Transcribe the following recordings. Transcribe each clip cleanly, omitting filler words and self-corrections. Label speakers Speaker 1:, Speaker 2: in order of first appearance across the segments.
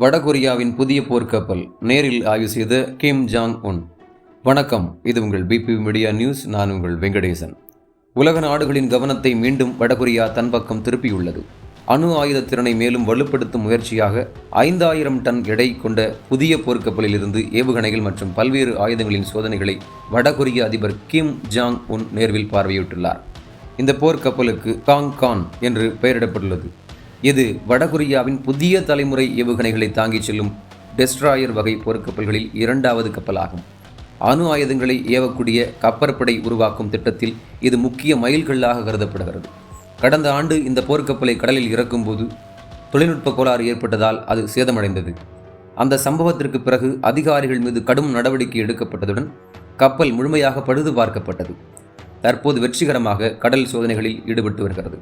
Speaker 1: வடகொரியாவின் புதிய போர்க்கப்பல் நேரில் ஆய்வு செய்த கிம் ஜாங் உன். வணக்கம், இது உங்கள் பிபி மீடியா நியூஸ். நான் உங்கள் வெங்கடேசன். உலக நாடுகளின் கவனத்தை மீண்டும் வடகொரியா தன் பக்கம் திருப்பியுள்ளது. அணு ஆயுத திறனை மேலும் வலுப்படுத்தும் முயற்சியாக 5000 டன் எடை கொண்ட புதிய போர்க்கப்பலில் இருந்து ஏவுகணைகள் மற்றும் பல்வேறு ஆயுதங்களின் சோதனைகளை வடகொரிய அதிபர் கிம் ஜாங் உன் நேர்வில் பார்வையிட்டுள்ளார். இந்த போர்க்கப்பலுக்கு காங் என்று பெயரிடப்பட்டுள்ளது. இது வடகொரியாவின் புதிய தலைமுறை ஏவுகணைகளை தாங்கிச் செல்லும் டெஸ்ட்ராயர் வகை போர்க்கப்பல்களில் 2வது கப்பலாகும். அணு ஆயுதங்களை ஏவக்கூடிய கப்பற்படை உருவாக்கும் திட்டத்தில் இது முக்கிய மைல்கல்லாக கருதப்படுகிறது. கடந்த ஆண்டு இந்த போர்க்கப்பலை கடலில் இறக்கும்போது தொழில்நுட்ப கோளாறு ஏற்பட்டதால் அது சேதமடைந்தது. அந்த சம்பவத்திற்கு பிறகு அதிகாரிகள் மீது கடும் நடவடிக்கை எடுக்கப்பட்டதுடன் கப்பல் முழுமையாக பழுது பார்க்கப்பட்டது. தற்போது வெற்றிகரமாக கடல் சோதனைகளில் ஈடுபட்டு வருகிறது.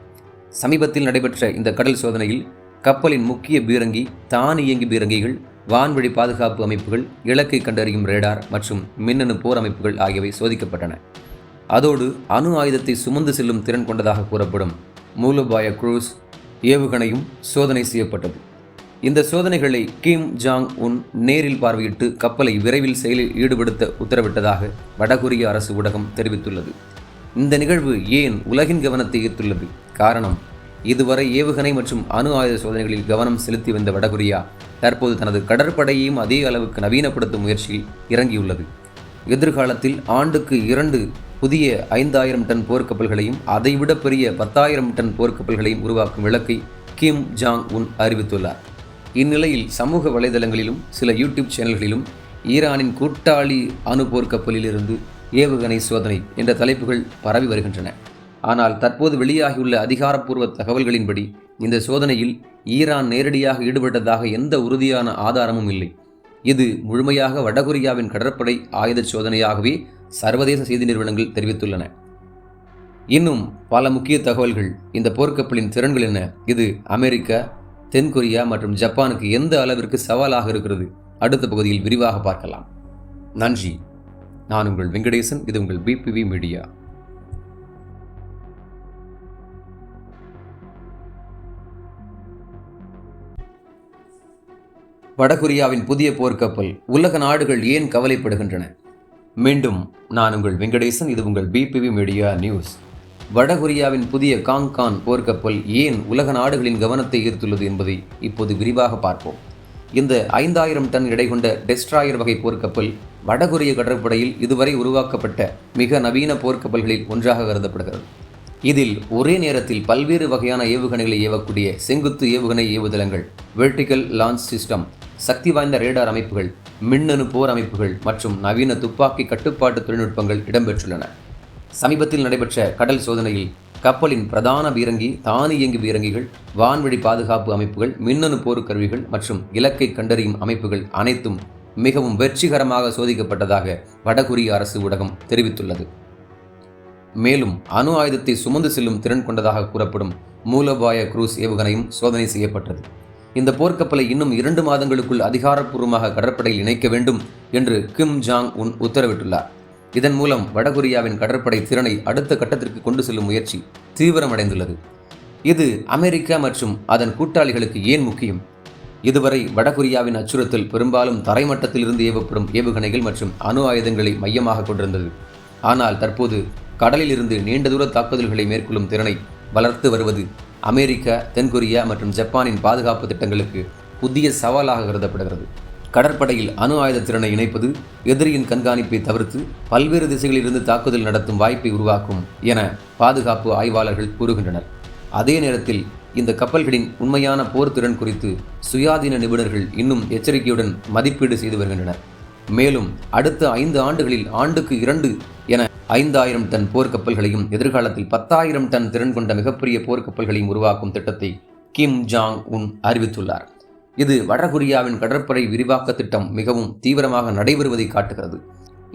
Speaker 1: சமீபத்தில் நடைபெற்ற இந்த கடல் சோதனையில் கப்பலின் முக்கிய பீரங்கி, தானியங்கி பீரங்கிகள், வான்வழி பாதுகாப்பு அமைப்புகள், இலக்கை கண்டறியும் ரேடார் மற்றும் மின்னணு போர் அமைப்புகள் ஆகியவை சோதிக்கப்பட்டன. அதோடு அணு ஆயுதத்தை சுமந்து செல்லும் திறன் கொண்டதாக கூறப்படும் மூலோபாய குரூஸ் ஏவுகணையும் சோதனை செய்யப்பட்டது. இந்த சோதனைகளை கிம் ஜாங் உன் நேரில் பார்வையிட்டு கப்பலை விரைவில் செயலில் ஈடுபடுத்த உத்தரவிட்டதாக வடகொரிய அரசு ஊடகம் தெரிவித்துள்ளது. இந்த நிகழ்வு ஏன் உலகின் கவனத்தை ஈர்த்துள்ளது? காரணம், இதுவரை ஏவுகணை மற்றும் அணு ஆயுத சோதனைகளில் கவனம் செலுத்தி வந்த வடகொரியா தற்போது தனது கடற்படையையும் அதே அளவுக்கு நவீனப்படுத்தும் முயற்சியில் இறங்கியுள்ளது. எதிர்காலத்தில் ஆண்டுக்கு 2 புதிய 5000 டன் போர்க்கப்பல்களையும் அதைவிட பெரிய 10,000 டன் போர்க்கப்பல்களையும் உருவாக்கும் இலக்கை கிம் ஜாங் உன் அறிவித்துள்ளார். இந்நிலையில் சமூக வலைதளங்களிலும் சில யூடியூப் சேனல்களிலும் ஈரானின் கூட்டாளி அணு போர்க்கப்பலில் இருந்து ஏவுகணை சோதனை என்ற தலைப்புகள் பரவி வருகின்றன. ஆனால் தற்போது வெளியாகியுள்ள அதிகாரப்பூர்வ தகவல்களின்படி இந்த சோதனையில் ஈரான் நேரடியாக ஈடுபட்டதாக எந்த உறுதியான ஆதாரமும் இல்லை. இது முழுமையாக வடகொரியாவின் கடற்படை ஆயுத சோதனையாகவே சர்வதேச செய்தி நிறுவனங்கள் தெரிவித்துள்ளன. இன்னும் பல முக்கிய தகவல்கள். இந்த போர்க்கப்பலின் திறன்கள் என்ன? இது அமெரிக்கா, தென்கொரியா மற்றும் ஜப்பானுக்கு எந்த அளவிற்கு சவாலாக இருக்கிறது? அடுத்த பகுதியில் விரிவாக பார்க்கலாம். நன்றி. நான் உங்கள் வெங்கடேசன். இது உங்கள் பிபிவி மீடியா. வடகொரியாவின் புதிய போர்க்கப்பல். உலக நாடுகள் ஏன் கவலைப்படுகின்றன? மீண்டும் நான் உங்கள் வெங்கடேசன். இது உங்கள் பிபிவி மீடியா நியூஸ். வடகொரியாவின் புதிய காங் போர்க்கப்பல் ஏன் உலக நாடுகளின் கவனத்தை ஈர்த்துள்ளது என்பதை இப்போது விரிவாக பார்ப்போம். இந்த 5000 டன் எடை கொண்ட டெஸ்ட்ராயர் வகை போர்க்கப்பல் வடகொரிய கடற்படையில் இதுவரை உருவாக்கப்பட்ட மிக நவீன போர்க்கப்பல்களில் ஒன்றாக கருதப்படுகிறது. இதில் ஒரே நேரத்தில் பல்வேறு வகையான ஏவுகணைகளை ஏவக்கூடிய செங்குத்து ஏவுகணை ஏவுதளங்கள், வெர்டிகல் லான்ச் சிஸ்டம், சக்தி வாய்ந்த ரேடார் அமைப்புகள், மின்னணு போர் அமைப்புகள் மற்றும் நவீன துப்பாக்கி கட்டுப்பாட்டு தொழில்நுட்பங்கள் இடம்பெற்றுள்ளன. சமீபத்தில் நடைபெற்ற கடல் சோதனையில் கப்பலின் பிரதான பீரங்கி, தானியங்கி பீரங்கிகள், வான்வழி பாதுகாப்பு அமைப்புகள், மின்னணு போர் கருவிகள் மற்றும் இலக்கை கண்டறியும் அமைப்புகள் அனைத்தும் மிகவும் வெற்றிகரமாக சோதிக்கப்பட்டதாக வடகொரிய அரசு ஊடகம் தெரிவித்துள்ளது. மேலும் அணு ஆயுதத்தை சுமந்து செல்லும் திறன் கொண்டதாக கூறப்படும் மூலோபாய குரூஸ் ஏவுகணையும் சோதனை செய்யப்பட்டது. இந்த போர்க்கப்பலை இன்னும் 2 மாதங்களுக்குள் அதிகாரப்பூர்வமாக கடற்படையில் இணைக்க வேண்டும் என்று கிம் ஜாங் உன் உத்தரவிட்டுள்ளார். இதன் மூலம் வடகொரியாவின் கடற்படை திறனை அடுத்த கட்டத்திற்கு கொண்டு செல்லும் முயற்சி தீவிரமடைந்துள்ளது. இது அமெரிக்கா மற்றும் அதன் கூட்டாளிகளுக்கு ஏன் முக்கியம்? இதுவரை வடகொரியாவின் அச்சுறுத்தல் பெரும்பாலும் தரைமட்டத்திலிருந்து ஏவப்படும் ஏவுகணைகள் மற்றும் அணு ஆயுதங்களை மையமாக கொண்டிருந்தது. ஆனால் தற்போது கடலில் இருந்து நீண்ட தூர தாக்குதல்களை மேற்கொள்ளும் திறனை வளர்த்து வருவது அமெரிக்கா, தென்கொரியா மற்றும் ஜப்பானின் பாதுகாப்பு திட்டங்களுக்கு புதிய சவாலாக கருதப்படுகிறது. கடற்படையில் அணு ஆயுத திறனை இணைப்பது எதிரியின் கண்காணிப்பை தவிர்த்து பல்வேறு திசைகளிலிருந்து தாக்குதல் நடத்தும் வாய்ப்பை உருவாக்கும் என பாதுகாப்பு ஆய்வாளர்கள் கூறுகின்றனர். அதே நேரத்தில் இந்த கப்பல்களின் உண்மையான போர் திறன் குறித்து சுயாதீன நிபுணர்கள் இன்னும் எச்சரிக்கையுடன் மதிப்பீடு செய்து வருகின்றனர். மேலும் அடுத்த 5 ஆண்டுகளில் ஆண்டுக்கு 2 என 5000 டன் போர்க்கப்பல்களையும் எதிர்காலத்தில் 10,000 டன் திறன் கொண்ட மிகப்பெரிய போர்க்கப்பல்களையும் உருவாக்கும் திட்டத்தை கிம் ஜாங் உன் அறிவித்துள்ளார். இது வடகொரியாவின் கடற்படை விரிவாக்க திட்டம் மிகவும் தீவிரமாக நடைபெறுவதை காட்டுகிறது.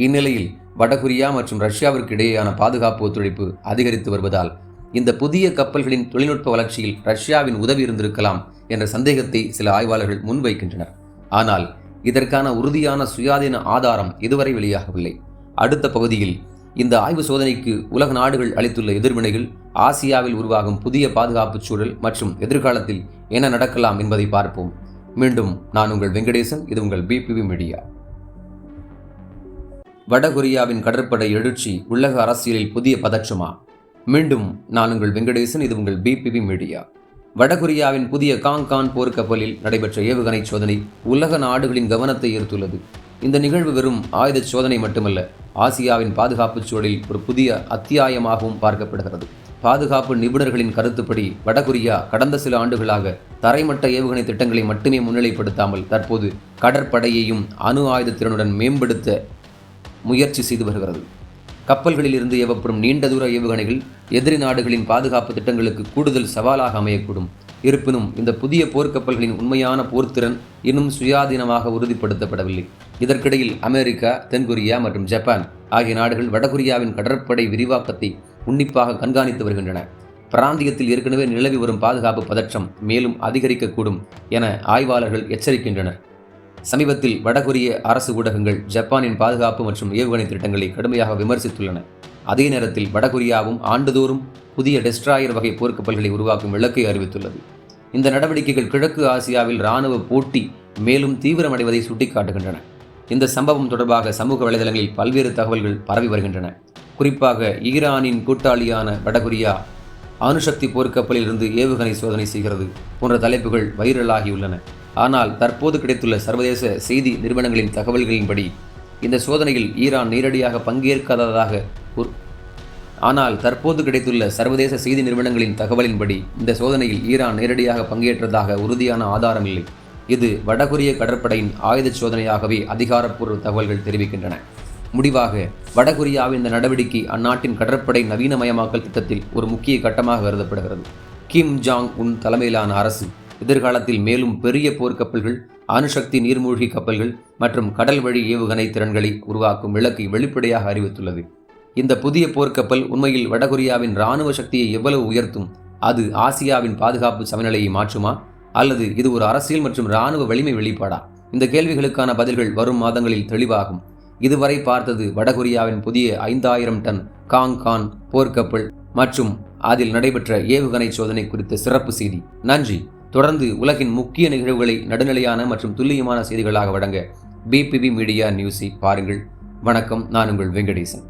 Speaker 1: இந்நிலையில் வடகொரியா மற்றும் ரஷ்யாவிற்கு இடையேயான பாதுகாப்பு ஒத்துழைப்பு அதிகரித்து வருவதால் இந்த புதிய கப்பல்களின் தொழில்நுட்ப வளர்ச்சியில் ரஷ்யாவின் உதவி இருந்திருக்கலாம் என்ற சந்தேகத்தை சில ஆய்வாளர்கள் முன்வைக்கின்றனர். ஆனால் இதற்கான உறுதியான சுயாதீன ஆதாரம் இதுவரை வெளியாகவில்லை. அடுத்த பகுதியில் இந்த ஆய்வு சோதனைக்கு உலக நாடுகள் அளித்துள்ள எதிர்வினைகள், ஆசியாவில் உருவாகும் புதிய பாதுகாப்பு சூழல் மற்றும் எதிர்காலத்தில் என்ன நடக்கலாம் என்பதை பார்ப்போம். மீண்டும் நான் உங்கள் வெங்கடேசன், இது உங்கள் பிபிவி மீடியா. வடகொரியாவின் கடற்படை எழுச்சி உலக அரசியலில் புதிய பதற்றமா? மீண்டும் நான் உங்கள் வெங்கடேசன், இது உங்கள் பிபிவி மீடியா. வடகொரியாவின் புதிய காங்கான் போர்க்கப்பலில் நடைபெற்ற ஏவுகணை சோதனை உலக நாடுகளின் கவனத்தை ஈர்த்துள்ளது. இந்த நிகழ்வு வெறும் ஆயுத சோதனை மட்டுமல்ல, ஆசியாவின் பாதுகாப்பு சூழலில் ஒரு புதிய அத்தியாயமாகவும் பார்க்கப்படுகிறது. பாதுகாப்பு நிபுணர்களின் கருத்துப்படி வடகொரியா கடந்த சில ஆண்டுகளாக தரைமட்ட ஏவுகணை திட்டங்களை மட்டுமே முன்னிலைப்படுத்தாமல் தற்போது கடற்படையையும் அணு ஆயுத திறனுடன் மேம்படுத்த முயற்சி செய்து வருகிறது. கப்பல்களில் இருந்து ஏவப்படும் நீண்ட தூர ஏவுகணைகள் எதிரி நாடுகளின் பாதுகாப்பு திட்டங்களுக்கு கூடுதல் சவாலாக அமையக்கூடும். இருப்பினும் இந்த புதிய போர்க்கப்பல்களின் உண்மையான போர்த்திறன் இன்னும் சுயாதீனமாக உறுதிப்படுத்தப்படவில்லை. இதற்கிடையில் அமெரிக்கா, தென்கொரியா மற்றும் ஜப்பான் ஆகிய நாடுகள் வடகொரியாவின் கடற்படை விரிவாக்கத்தை உன்னிப்பாக கண்காணித்து வருகின்றன. பிராந்தியத்தில் ஏற்கனவே நிலவி வரும் பாதுகாப்பு பதற்றம் மேலும் அதிகரிக்கக்கூடும் என ஆய்வாளர்கள் எச்சரிக்கின்றனர். சமீபத்தில் வடகொரிய அரசு ஊடகங்கள் ஜப்பானின் பாதுகாப்பு மற்றும் ஏவுகணை திட்டங்களை கடுமையாக விமர்சித்துள்ளன. அதே நேரத்தில் வடகொரியாவும் ஆண்டுதோறும் புதிய டெஸ்ட்ராயர் வகை போர்க்கப்பல்களை உருவாக்கும் இலக்கை அறிவித்துள்ளது. இந்த நடவடிக்கைகள் கிழக்கு ஆசியாவில் இராணுவ போட்டி மேலும் தீவிரமடைவதை சுட்டிக்காட்டுகின்றன. இந்த சம்பவம் தொடர்பாக சமூக வலைதளங்களில் பல்வேறு தகவல்கள் பரவி வருகின்றன. குறிப்பாக ஈரானின் கூட்டாளியான வடகொரியா அணுசக்தி போர்க்கப்பலில் இருந்து ஏவுகணை சோதனை செய்கிறது போன்ற தலைப்புகள் வைரலாகியுள்ளன. ஆனால் தற்போது கிடைத்துள்ள சர்வதேச செய்தி நிறுவனங்களின் தகவல்களின்படி இந்த சோதனையில் ஈரான் நேரடியாக பங்கேற்காததாக பங்கேற்றதாக உறுதியான ஆதாரம் இல்லை. இது வடகொரிய கடற்படையின் ஆயுத சோதனையாகவே அதிகாரப்பூர்வ தகவல்கள் தெரிவிக்கின்றன. முடிவாக, வடகொரியாவின் இந்த நடவடிக்கை அந்நாட்டின் கடற்படை நவீனமயமாக்கல் திட்டத்தில் ஒரு முக்கிய கட்டமாக கருதப்படுகிறது. கிம் ஜாங் உன் தலைமையிலான அரசு எதிர்காலத்தில் மேலும் பெரிய போர்க்கப்பல்கள், அணுசக்தி நீர்மூழ்கி கப்பல்கள் மற்றும் கடல் வழி ஏவுகணை திறன்களை உருவாக்கும் இலக்கை வெளிப்படையாக அறிவித்துள்ளது. இந்த புதிய போர்க்கப்பல் உண்மையில் வடகொரியாவின் இராணுவ சக்தியை எவ்வளவு உயர்த்தும்? அது ஆசியாவின் பாதுகாப்பு சமநிலையை மாற்றுமா, அல்லது இது ஒரு அரசியல் மற்றும் இராணுவ வலிமை வெளிப்பாடா? இந்த கேள்விகளுக்கான பதில்கள் வரும் மாதங்களில் தெளிவாகும். இதுவரை பார்த்தது வடகொரியாவின் புதிய 5000 டன் காங்கான் போர்க்கப்பல் மற்றும் அதில் நடைபெற்ற ஏவுகணை சோதனை குறித்த சிறப்பு செய்தி. நன்றி. தொடர்ந்து உலகின் முக்கிய நிகழ்வுகளை நடுநிலையான மற்றும் துல்லியமான செய்திகளாக வழங்க பிபிவி மீடியா நியூஸை பாருங்கள். வணக்கம். நான் உங்கள் வெங்கடேசன்.